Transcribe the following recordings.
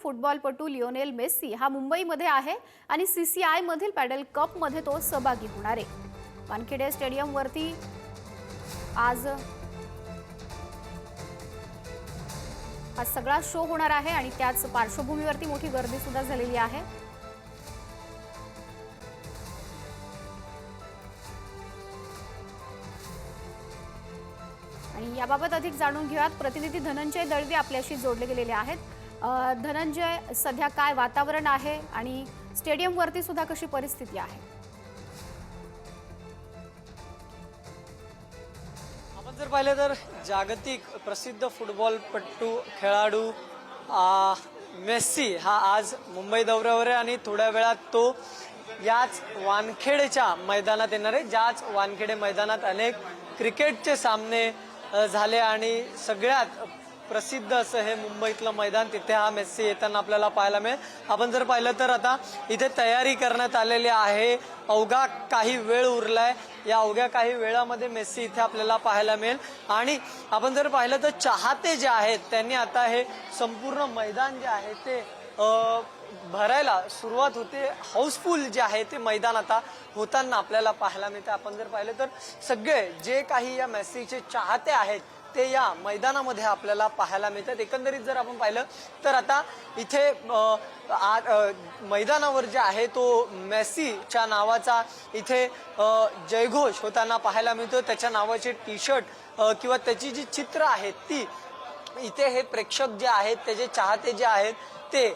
फुटबॉलपटू Lionel Messi हा मुंबईमध्ये आहे आणि CCI मधील पॅडल कप मध्ये तो सहभागी होणार आहे। वानखेडे स्टेडियम वरती आज हा सगळा शो होणार आहे आणि त्याच पार्श्वभूमीवरती मोठी गर्दी सुद्धा झालेली आहे। आणि याबाबत अधिक जाणून घेऊयात, प्रतिनिधी धनंजय दळवी आपल्याशी जोडले गेलेले आहेत। धनंजय, सध्या काय वातावरण आहे आणि स्टेडियम वरती सुद्धा कशी परिस्थिती आहे? आपण जर पाहिलं तर जागतिक प्रसिद्ध फुटबॉलपटू खेळाडू मेस्सी हा आज मुंबई दौऱ्यावर आहे आणि थोड्या वेळात तो याच वानखेडेच्या मैदानात येणार आहे। ज्याच वानखेडे मैदानात अनेक क्रिकेटचे सामने झाले आणि सगळ्यात प्रसिद्ध असं हे मुंबईतलं मैदान, तिथे हा मेस्सी येताना आपल्याला पाहायला मिळेल। आपण जर पाहिलं तर आता इथे तयारी करण्यात आलेली आहे, अवघा काही वेळ उरलाय, या अवघ्या काही वेळामध्ये मेस्सी इथे आपल्याला पाहायला मिळेल। आणि आपण जर पाहिलं तर चाहते जे आहेत त्यांनी आता हे संपूर्ण मैदान जे आहे ते भरायला सुरुवात होते, हाऊसफुल जे आहे ते मैदान आता होताना आपल्याला पाहायला मिळते। आपण जर पाहिलं तर सगळे जे काही या मेस्सीचे चाहते आहेत ते या मैदानामध्ये आपल्याला पाहायला मिळतात। एकंदरीत जर आपण पाहिलं तर आता इथे मैदानावर जे आहे तो मेस्सीच्या नावाचा इथे जयघोष होताना पाहायला मिळतो। त्याच्या नावाचे टी-शर्ट किंवा त्याची जी चित्र आहेत ती इथे हे प्रेक्षक जे आहेत, त्याचे चाहते जे आहेत ते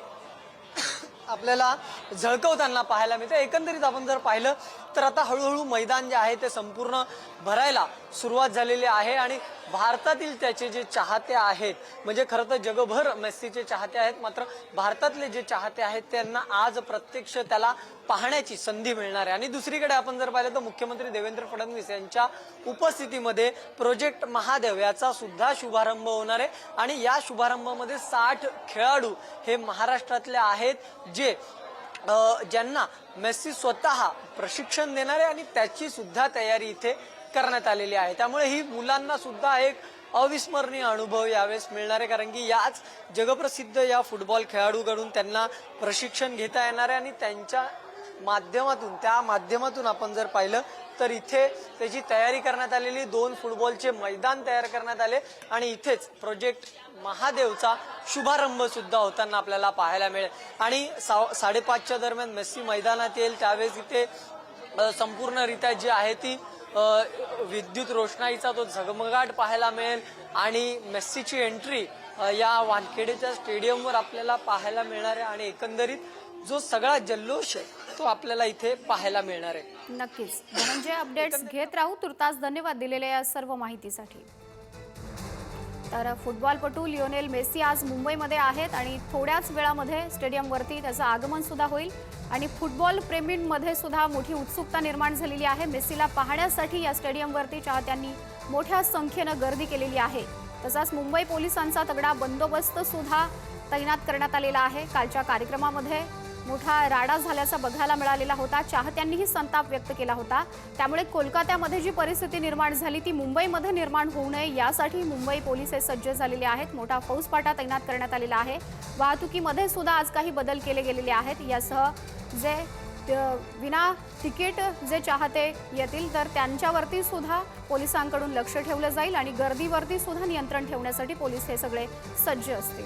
आपल्याला झळकवताना पाहायला मिळते। एकंदरीत आपण जर पाहिलं तर आता हळूहळू मैदान जे आहे ते संपूर्ण भरायला सुरुवात झालेली आहे आणि भारतातील त्याचे जे चाहते आहेत, म्हणजे खरं तर जगभर मेस्सीचे चाहते आहेत, मात्र भारतातले जे चाहते आहेत त्यांना आज प्रत्यक्ष त्याला पाहण्याची संधी मिळणार आहे। आणि दुसरीकडे आपण जर पाहिलं तर मुख्यमंत्री देवेंद्र फडणवीस यांच्या उपस्थितीमध्ये प्रोजेक्ट महादेव याचा सुद्धा शुभारंभ होणार आहे आणि या शुभारंभामध्ये 60 खेळाडू हे महाराष्ट्रातले आहेत जे ज्यांना मेस्सी स्वतः प्रशिक्षण देणार आहे आणि त्याची सुद्धा तयारी इथे करण्यात आलेली आहे। त्यामुळे ही मुलांना सुद्धा एक अविस्मरणीय अनुभव यावेळेस मिळणार आहे, कारण की याच जगप्रसिद्ध या फुटबॉल खेळाडूकडून त्यांना प्रशिक्षण घेता येणार आहे आणि त्या माध्यमातून आपण जर पाहिलं तर इथे त्याची तयारी करण्यात आलेली, 2 फुटबॉलचे मैदान तयार करण्यात आले आणि इथेच प्रोजेक्ट महादेवचा शुभारंभ सुद्धा होताना आपल्याला पाहायला मिळेल। आणि 5:30च्या दरम्यान मेस्सी मैदानात येईल, त्यावेळेस इथे संपूर्णरित्या जी आहे ती विद्युत रोषणाईचा तो झगमगाट पाहायला मिळेल आणि मेस्सीची एंट्री या वानखेडेच्या स्टेडियमवर आपल्याला पाहायला मिळणार आहे आणि एकंदरीत जो सगळा जल्लोष आहे तो आपल्याला इथे पाहायला मिळणार आहे। नक्कीच म्हणजे अपडेट्स घेत राहू। तुर्तास धन्यवाद दिलेल्या या सर्व माहितीसाठी। तर फुटबॉलपटू लिओनेल मेस्सी आज मुंबईमध्ये आहेत आणि थोड्याच वेळामध्ये स्टेडियमवरती त्याचं आगमन सुद्धा होईल आणि फुटबॉल प्रेमींमध्ये सुद्धा मोठी उत्सुकता निर्माण झालेली आहे। मेस्सीला पाहण्यासाठी या स्टेडियमवरती चाहत्यांनी मोठ्या संख्येने गर्दी केलेली आहे। तसाच मुंबई पोलिसांचा तगडा बंदोबस्त सुद्धा तैनात करण्यात आलेला आहे। कालच्या कार्यक्रमामध्ये मोठा राडा झाल्याचा बघायला मिळालेला होता, चाहत्यांनीही संताप व्यक्त केला होता। त्यामुळे कोलकात्यामध्ये जी परिस्थिती निर्माण झाली ती मुंबईमध्ये निर्माण होऊ नये यासाठी मुंबई पोलीस सज्ज झालेले आहेत। मोठा फौजफाटा तैनात करण्यात आलेला आहे। वाहतुकीमध्ये सुद्धा आज काही बदल केले गेलेले आहेत। यासह जे विना तिकीट जे चाहते येतील तर त्यांच्यावरती सुद्धा पोलिसांकडून लक्ष ठेवलं जाईल आणि गर्दीवरती सुद्धा नियंत्रण ठेवण्यासाठी पोलीस हे सगळे सज्ज असतील।